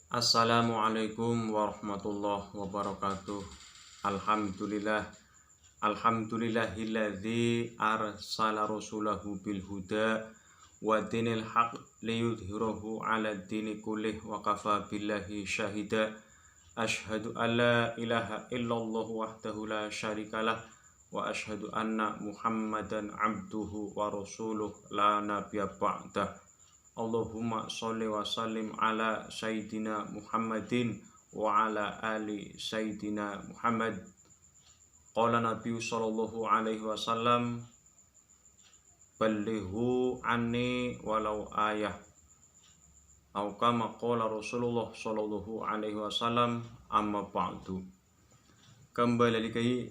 Assalamualaikum warahmatullahi wabarakatuh. Alhamdulillah. Alhamdulillahilladzi arsala rasulahu bil huda wa dinil haq liyudhhirahu 'ala dini kullih wa kafa billahi syahida. Asyhadu an la ilaha illallah wahdahu la syarikalah wa asyhadu anna Muhammadan abduhu wa rasuluh la nabiyya ba'dah. Allahumma sholli wa sallim ala Sayyidina Muhammadin wa ala ali Sayyidina Muhammad. Qala Nabi sallallahu alaihi wasallam, ballighu anni walau ayah. Au kama qala Rasulullah sallallahu alaihi wasallam, amma ba'du. Kembali lagi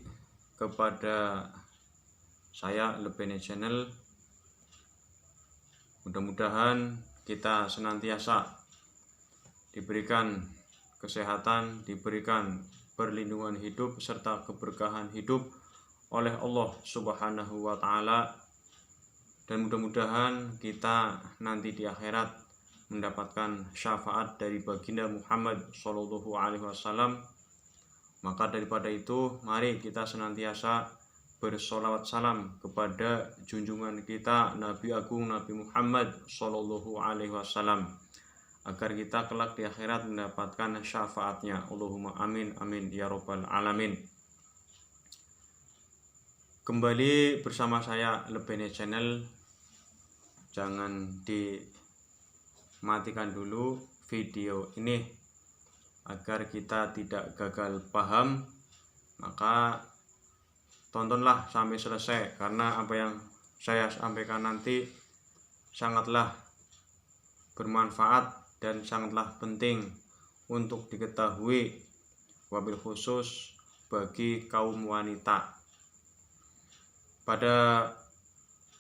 kepada saya Lepene Channel. Mudah-mudahan kita senantiasa diberikan kesehatan, diberikan perlindungan hidup serta keberkahan hidup oleh Allah Subhanahu wa Ta'ala, dan mudah-mudahan kita nanti di akhirat mendapatkan syafaat dari baginda Muhammad Sallallahu Alaihi Wasallam. Maka daripada itu, mari kita senantiasa bersolawat salam kepada junjungan kita Nabi Agung Nabi Muhammad Sallallahu Alaihi Wasallam, agar kita kelak di akhirat mendapatkan syafaatnya. Allahumma amin amin ya robbal alamin. Kembali bersama saya Lepene Channel. Jangan dimatikan dulu video ini agar kita tidak gagal paham. Maka tontonlah sampai selesai, karena apa yang saya sampaikan nanti sangatlah bermanfaat dan sangatlah penting untuk diketahui, wabil khusus bagi kaum wanita. Pada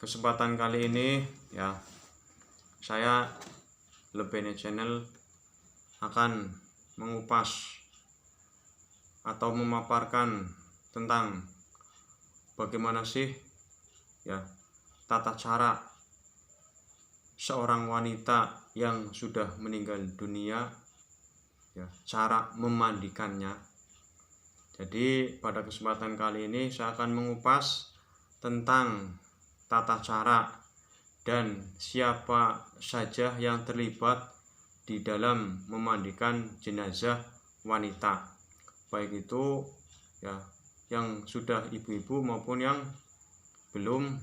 kesempatan kali ini ya, saya Lepene Channel akan mengupas atau memaparkan tentang bagaimana sih ya tata cara seorang wanita yang sudah meninggal dunia, ya, cara memandikannya. Jadi pada kesempatan kali ini saya akan mengupas tentang tata cara dan siapa saja yang terlibat di dalam memandikan jenazah wanita, baik itu ya yang sudah ibu-ibu maupun yang belum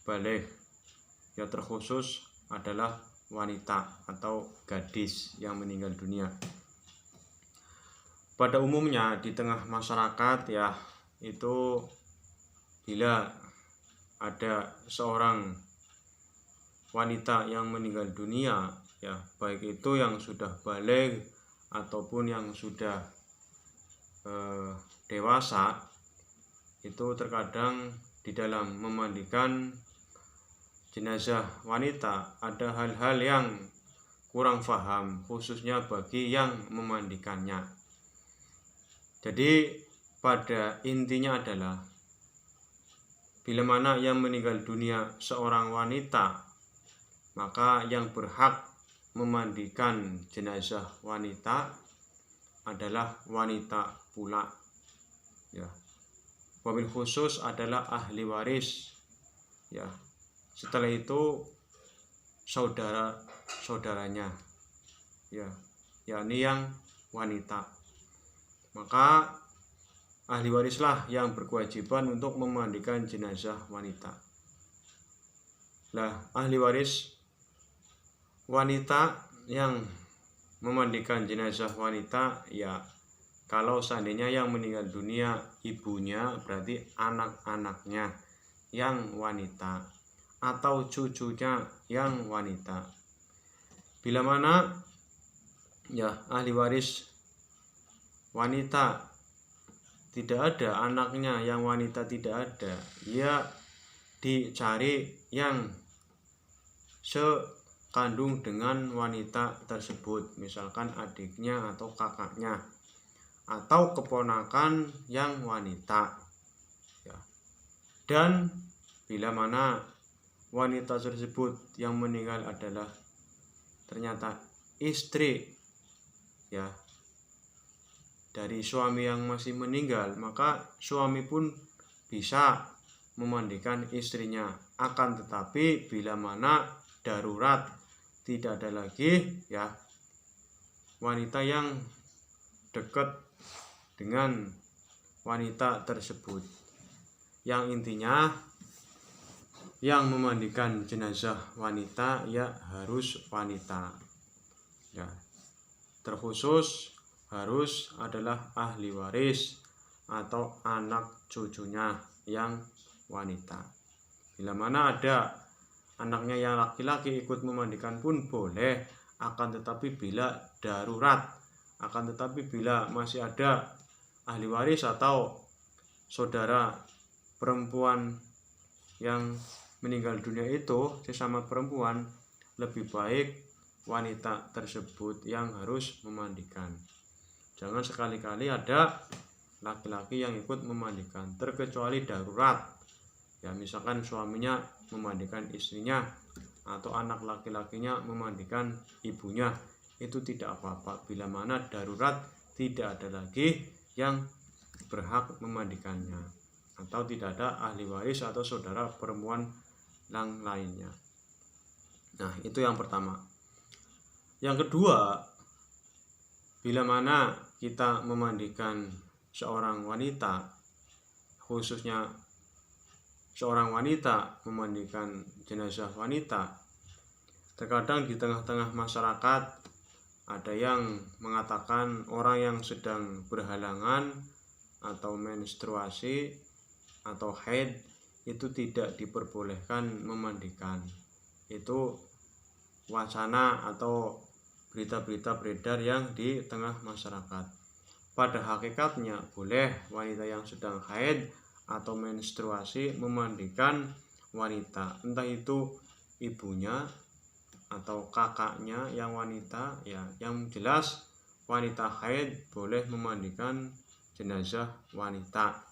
balik. Ya, terkhusus adalah wanita atau gadis yang meninggal dunia. Pada umumnya di tengah masyarakat ya, itu bila ada seorang wanita yang meninggal dunia ya, baik itu yang sudah balik ataupun yang sudah dewasa, itu terkadang di dalam memandikan jenazah wanita ada hal-hal yang kurang paham, khususnya bagi yang memandikannya. Jadi pada intinya adalah bila mana yang meninggal dunia seorang wanita, maka yang berhak memandikan jenazah wanita adalah wanita pula ya. Wabil khusus adalah ahli waris ya. Setelah itu saudara-saudaranya ya, yakni yang wanita. Maka ahli warislah yang berkewajiban untuk memandikan jenazah wanita. Lah, ahli waris wanita yang memandikan jenazah wanita ya, kalau seandainya yang meninggal dunia ibunya, berarti anak-anaknya yang wanita atau cucunya yang wanita. Bila mana ya ahli waris wanita tidak ada, anaknya yang wanita tidak ada, ya dicari yang sekandung dengan wanita tersebut, misalkan adiknya atau kakaknya atau keponakan yang wanita ya. Dan bila mana wanita tersebut yang meninggal adalah ternyata istri ya dari suami yang masih meninggal, maka suami pun bisa memandikan istrinya. Akan tetapi bila mana darurat, tidak ada lagi ya wanita yang dekat dengan wanita tersebut, yang intinya yang memandikan jenazah wanita ya harus wanita ya, terkhusus harus adalah ahli waris atau anak cucunya yang wanita. Bila mana ada anaknya yang laki-laki ikut memandikan pun boleh, akan tetapi bila darurat. Akan tetapi bila masih ada ahli waris atau saudara perempuan yang meninggal dunia itu sesama perempuan, lebih baik wanita tersebut yang harus memandikan. Jangan sekali-kali ada laki-laki yang ikut memandikan, terkecuali darurat ya, misalkan suaminya memandikan istrinya atau anak laki-lakinya memandikan ibunya, itu tidak apa-apa bila mana darurat, tidak ada lagi yang berhak memandikannya atau tidak ada ahli waris atau saudara perempuan yang lainnya. Nah, itu yang pertama. Yang kedua, bila mana kita memandikan seorang wanita, khususnya seorang wanita memandikan jenazah wanita, terkadang di tengah-tengah masyarakat ada yang mengatakan orang yang sedang berhalangan atau menstruasi atau haid itu tidak diperbolehkan memandikan. Itu wacana atau berita-berita beredar yang di tengah masyarakat. Pada hakikatnya boleh wanita yang sedang haid atau menstruasi memandikan wanita, entah itu ibunya atau kakaknya yang wanita ya, yang jelas wanita haid boleh memandikan jenazah wanita.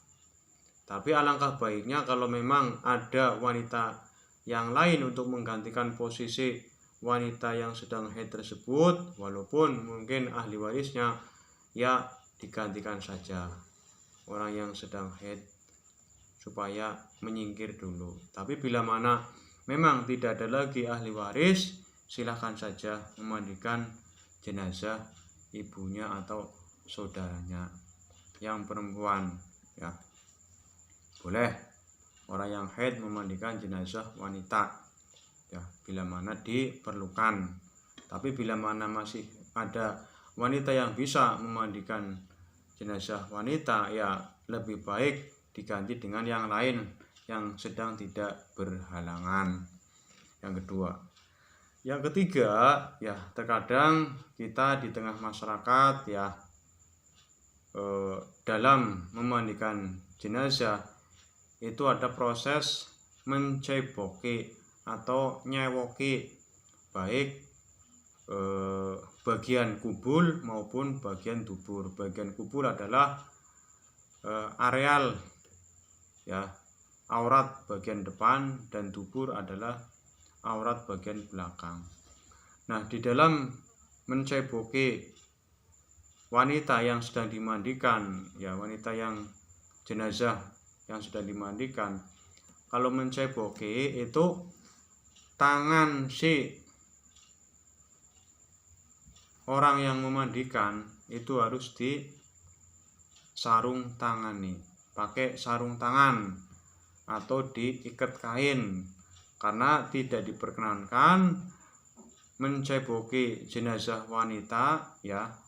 Tapi alangkah baiknya kalau memang ada wanita yang lain untuk menggantikan posisi wanita yang sedang haid tersebut, walaupun mungkin ahli warisnya ya digantikan saja orang yang sedang haid supaya menyingkir dulu. Tapi bila mana memang tidak ada lagi ahli waris, silahkan saja memandikan jenazah ibunya atau saudaranya yang perempuan ya, boleh orang yang haid memandikan jenazah wanita ya, bila mana diperlukan. Tapi bila mana masih ada wanita yang bisa memandikan jenazah wanita, ya lebih baik diganti dengan yang lain yang sedang tidak berhalangan. Yang kedua. Yang ketiga, ya terkadang kita di tengah masyarakat ya dalam memandikan jenazah itu ada proses menceboki atau nyewoki, baik bagian kubul maupun bagian dubur. Bagian kubul adalah areal ya, aurat bagian depan, dan dubur adalah aurat bagian belakang. Nah, di dalam menceboki wanita yang sedang dimandikan ya, wanita yang jenazah yang sedang dimandikan, kalau menceboki itu tangan si orang yang memandikan itu harus disarung tangani, pakai sarung tangan atau diikat kain, karena tidak diperkenankan menceboki jenazah wanita ya,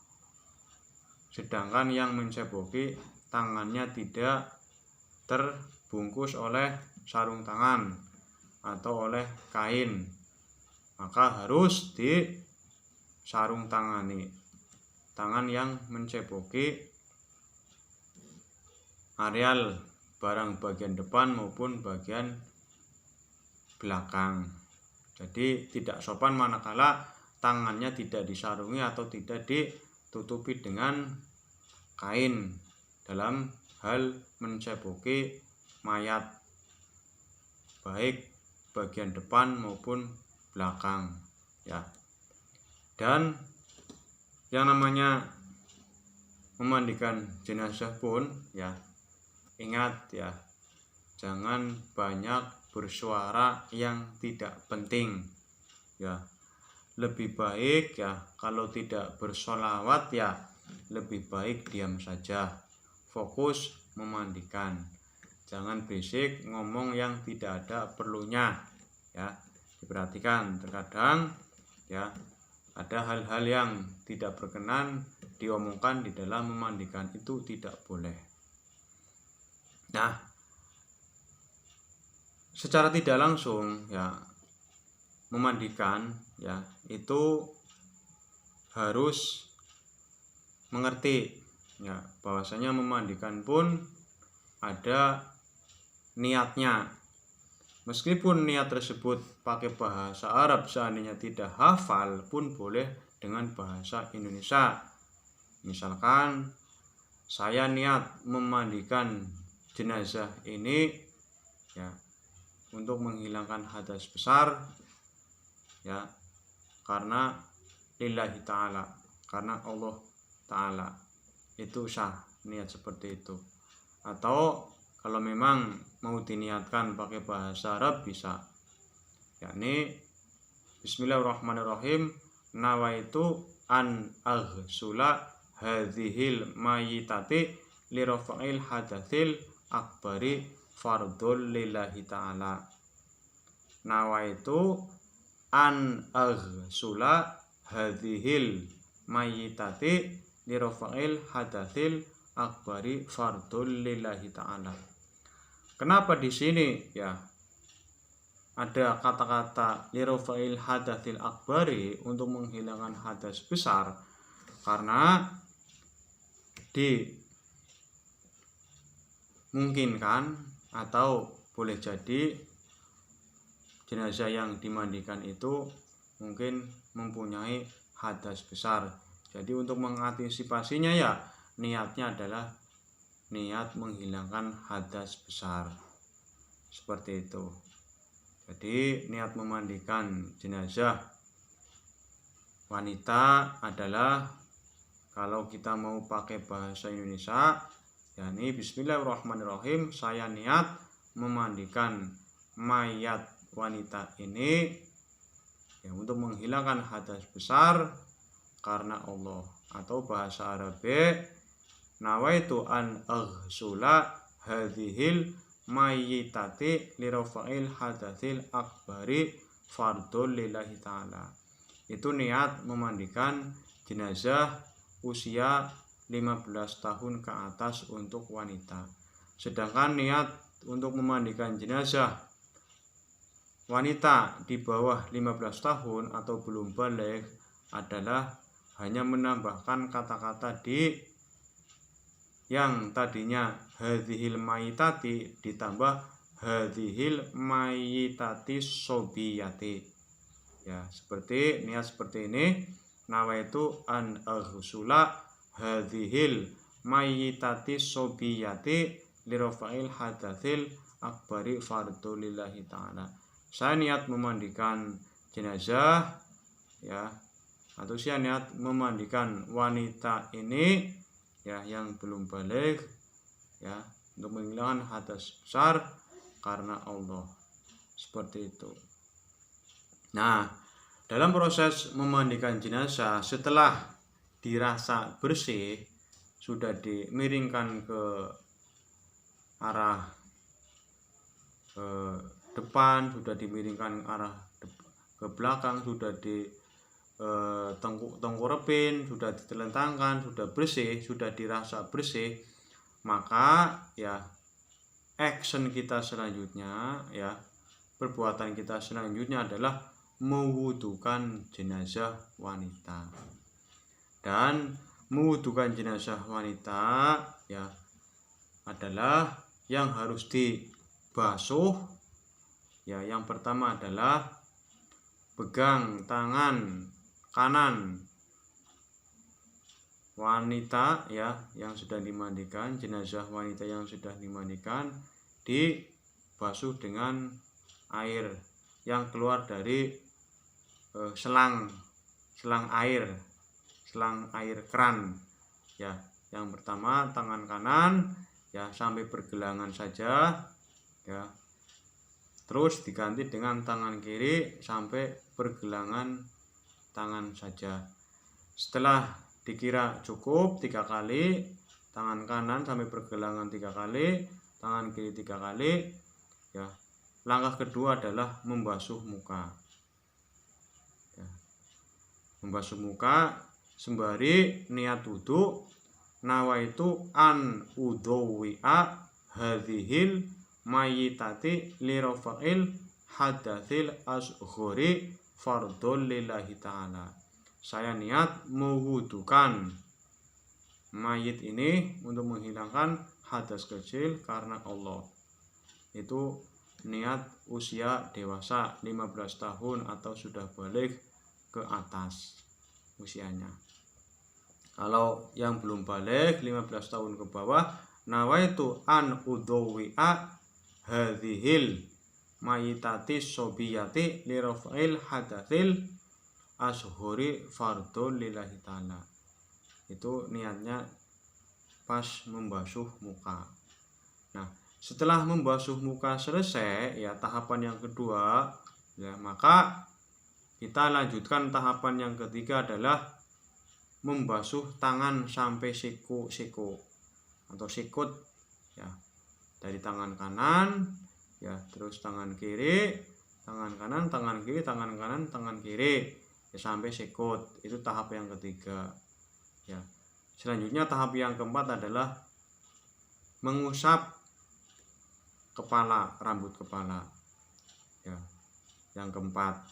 sedangkan yang menceboki tangannya tidak terbungkus oleh sarung tangan atau oleh kain, maka harus disarung tangani tangan yang menceboki areal barang bagian depan maupun bagian belakang. Jadi tidak sopan manakala tangannya tidak disarungi atau tidak ditutupi dengan kain dalam hal menceboki mayat, baik bagian depan maupun belakang ya. Dan Yang namanya memandikan jenazah pun ya ingat ya, jangan banyak bersuara yang tidak penting ya. Lebih baik ya kalau tidak bersolawat ya lebih baik diam saja, fokus memandikan. Jangan berisik ngomong yang tidak ada perlunya ya. Diperhatikan, terkadang ya ada hal-hal yang tidak berkenan diomongkan di dalam memandikan, itu tidak boleh. Nah, secara tidak langsung ya memandikan ya itu harus mengerti ya bahwasanya memandikan pun ada niatnya. Meskipun niat tersebut pakai bahasa Arab, seandainya tidak hafal pun boleh dengan bahasa Indonesia. Misalkan saya niat memandikan jenazah ini ya untuk menghilangkan hadas besar ya, karena lillahi ta'ala, karena Allah ta'ala, itu sah niat seperti itu. Atau kalau memang mau diniatkan pakai bahasa Arab bisa, yakni bismillahirrahmanirrahim, nawaitu an aghsula hadhil mayitati lirafa'il hadatsil akbari fardul lillahi ta'ala. Nawaitu an aghsula hadhil mayitati lirafa'il hadatsil akbari fardul lillahi ta'ala. Kenapa di sini ya ada kata-kata lirafa'il hadatsil akbari, untuk menghilangkan hadas besar? Karena dimungkinkan atau boleh jadi jenazah yang dimandikan itu mungkin mempunyai hadas besar. Jadi untuk mengantisipasinya ya niatnya adalah niat menghilangkan hadas besar, seperti itu. Jadi niat memandikan jenazah wanita adalah, kalau kita mau pakai bahasa Indonesia, yakni bismillahirrahmanirrahim, saya niat memandikan mayat wanita ini ya untuk menghilangkan hadas besar karena Allah. Atau bahasa Arabnya nawaitu an aghsula hadhil mayyitati lirafa'il hadatsil akbari fardul lillahi ta'ala. Itu niat memandikan jenazah usia 15 tahun ke atas untuk wanita. Sedangkan niat untuk memandikan jenazah wanita di bawah 15 tahun atau belum baligh adalah hanya menambahkan kata-kata di yang tadinya hadhil mayitati ditambah hadhil mayitati sobiyati ya, seperti niat seperti ini, nawaitu an aghsula hadhil mayitati sobiyati lirafa'il hadatsil akbari fardhu lillahi ta'ala. Saya niat memandikan jenazah ya, atau saya niat memandikan wanita ini ya yang belum baligh ya untuk menghilangkan hadas besar karena Allah, seperti itu. Nah, dalam proses memandikan jenazah, setelah dirasa bersih, sudah dimiringkan ke arah depan, sudah dimiringkan arah ke belakang, sudah di tengkurepin, sudah ditelentangkan, sudah bersih, sudah dirasa bersih, maka ya action kita selanjutnya ya, perbuatan kita selanjutnya adalah mewudukan jenazah wanita. Dan mewudukan jenazah wanita ya adalah yang harus dibasuh ya. Yang pertama adalah pegang tangan kanan wanita ya yang sudah dimandikan, jenazah wanita yang sudah dimandikan, dibasuh dengan air yang keluar dari selang selang air keran. Ya, yang pertama tangan kanan ya sampai pergelangan saja ya. Terus diganti dengan tangan kiri sampai pergelangan tangan saja. Setelah dikira cukup 3 kali, tangan kanan sampai pergelangan 3 kali, tangan kiri 3 kali ya. Langkah kedua adalah membasuh muka ya. Membasuh muka sembari niat wudu, nawaitu an udhuwi'a hadhil mayitati lirofa'il hadatsil ashuri fardul lillahi ta'ala. Saya niat mewudukan mayit ini untuk menghilangkan hadas kecil karena Allah. Itu niat usia dewasa 15 tahun atau sudah balik ke atas usianya. Kalau yang belum balik 15 tahun ke bawah, nawaitu an udhuwi'a hadhil mayitati sobiyati liraf'il hadatsil ashuri fardul lillahi ta'ala. Itu niatnya pas membasuh muka. Nah, setelah membasuh muka selesai ya, tahapan yang kedua ya, maka kita lanjutkan tahapan yang ketiga adalah membasuh tangan sampai siku-siku atau sikut ya. Dari tangan kanan ya, terus tangan kiri, tangan kanan, tangan kiri, tangan kanan, tangan kiri ya, sampai sikut. Itu tahap yang ketiga ya. Selanjutnya tahap yang keempat adalah mengusap kepala, rambut kepala ya. Yang keempat.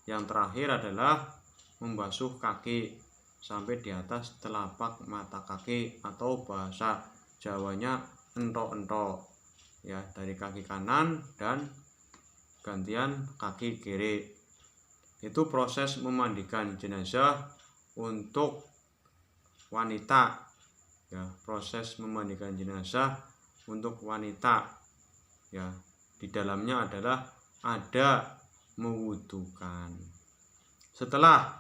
Yang terakhir adalah membasuh kaki sampai di atas telapak mata kaki atau bahasa Jawanya entok-entok ya, dari kaki kanan dan gantian kaki kiri. Itu proses memandikan jenazah untuk wanita ya, proses memandikan jenazah untuk wanita ya. Di dalamnya adalah ada mewudukan. Setelah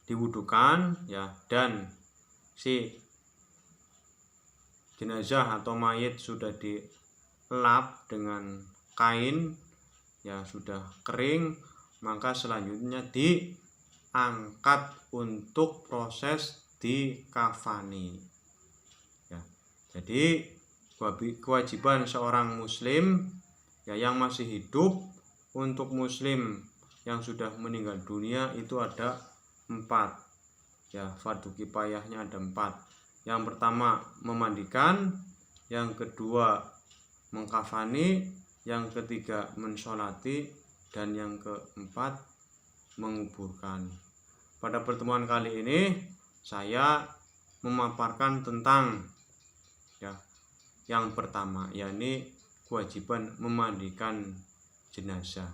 diwudukan ya, dan si jenazah atau mayit sudah dilap dengan kain ya, sudah kering, maka selanjutnya diangkat untuk proses dikafani ya. Jadi kewajiban seorang muslim ya yang masih hidup untuk muslim yang sudah meninggal dunia itu ada 4 ya, fardu kifayahnya ada 4. Yang pertama memandikan, yang kedua mengkafani, yang ketiga mensolati, dan yang keempat menguburkan. Pada pertemuan kali ini saya memaparkan tentang ya, yang pertama, yakni kewajiban memandikan jenazah.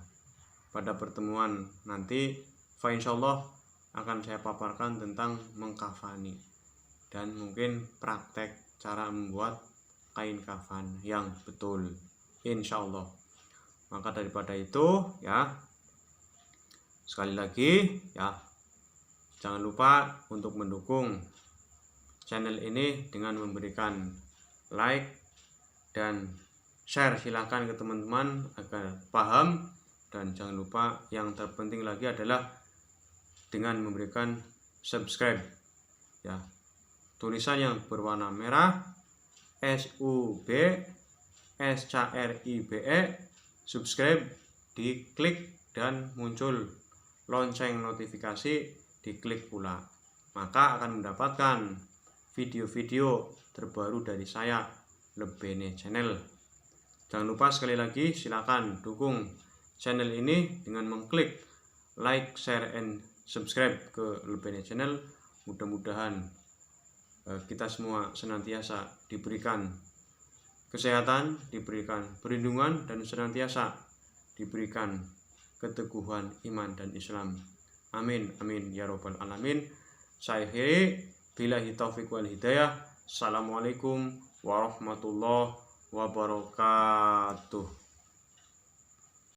Pada pertemuan nanti insyaallah akan saya paparkan tentang mengkafani dan mungkin praktek cara membuat kain kafan yang betul insyaallah. Maka daripada itu ya, sekali lagi ya, jangan lupa untuk mendukung channel ini dengan memberikan like dan share silahkan ke teman-teman agar paham. Dan jangan lupa yang terpenting lagi adalah dengan memberikan subscribe ya, tulisan yang berwarna merah SUBSCRIBE, subscribe, diklik dan muncul lonceng notifikasi, diklik pula, maka akan mendapatkan video-video terbaru dari saya, Lebene Channel. Jangan lupa sekali lagi silakan dukung channel ini dengan mengklik like, share, and subscribe ke Lebene Channel. Mudah-mudahan kita semua senantiasa diberikan kesehatan, diberikan perlindungan, dan senantiasa diberikan keteguhan iman dan Islam. Amin, amin, ya robbal alamin. Saya akhiri, billahi taufiq wal hidayah. Assalamualaikum warahmatullahi wabarakatuh.